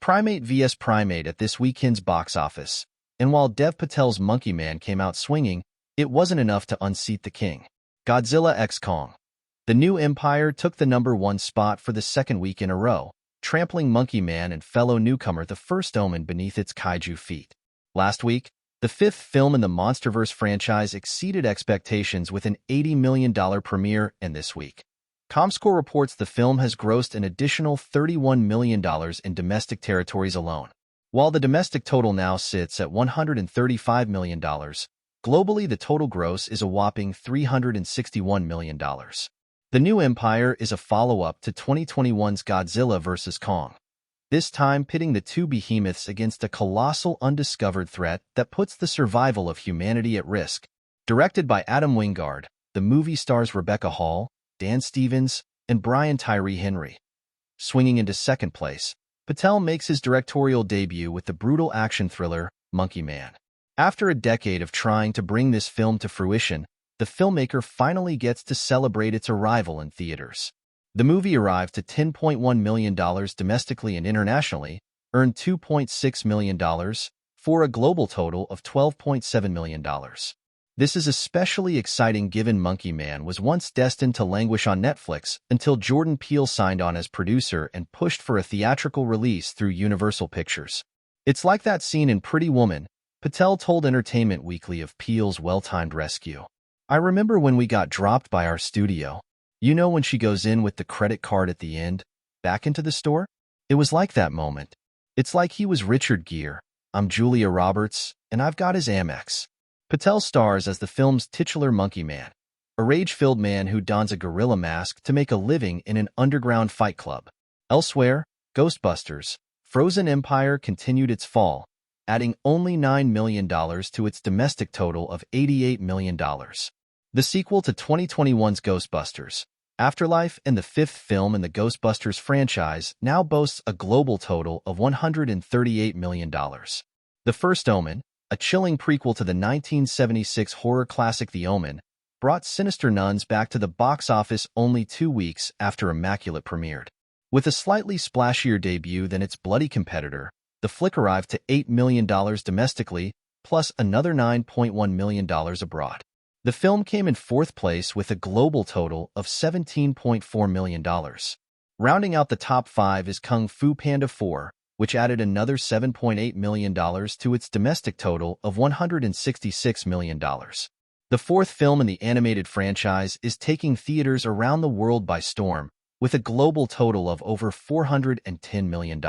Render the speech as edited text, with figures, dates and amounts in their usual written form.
Primate vs. Primate at this weekend's box office, and while Dev Patel's Monkey Man came out swinging, it wasn't enough to unseat the king. Godzilla x Kong. The new empire took the #1 spot for the second week in a row, trampling Monkey Man and fellow newcomer The First Omen beneath its kaiju feet. Last week, the fifth film in the MonsterVerse franchise exceeded expectations with an $80 million premiere, and this week, ComScore reports the film has grossed an additional $31 million in domestic territories alone. While the domestic total now sits at $135 million, globally the total gross is a whopping $361 million. The new empire is a follow-up to 2021's Godzilla vs. Kong, this time pitting the two behemoths against a colossal undiscovered threat that puts the survival of humanity at risk. Directed by Adam Wingard, the movie stars Rebecca Hall, Dan Stevens, and Brian Tyree Henry. Swinging into second place, Patel makes his directorial debut with the brutal action thriller Monkey Man. After a decade of trying to bring this film to fruition, the filmmaker finally gets to celebrate its arrival in theaters. The movie arrived to $10.1 million domestically and internationally, earned $2.6 million, for a global total of $12.7 million. This is especially exciting given Monkey Man was once destined to languish on Netflix until Jordan Peele signed on as producer and pushed for a theatrical release through Universal Pictures. It's like that scene in Pretty Woman, Patel told Entertainment Weekly of Peele's well-timed rescue. I remember when we got dropped by our studio. You know when she goes in with the credit card at the end, back into the store? It was like that moment. It's like he was Richard Gere, I'm Julia Roberts, and I've got his Amex. Patel stars as the film's titular Monkey Man, a rage-filled man who dons a gorilla mask to make a living in an underground fight club. Elsewhere, Ghostbusters, Frozen Empire continued its fall, adding only $9 million to its domestic total of $88 million. The sequel to 2021's Ghostbusters, Afterlife, and the fifth film in the Ghostbusters franchise, now boasts a global total of $138 million. The First Omen, a chilling prequel to the 1976 horror classic The Omen, brought sinister nuns back to the box office only 2 weeks after Immaculate premiered. With a slightly splashier debut than its bloody competitor, the flick arrived to $8 million domestically, plus another $9.1 million abroad. The film came in fourth place with a global total of $17.4 million. Rounding out the top 5 is Kung Fu Panda 4, which added another $7.8 million to its domestic total of $166 million. The fourth film in the animated franchise is taking theaters around the world by storm, with a global total of over $410 million.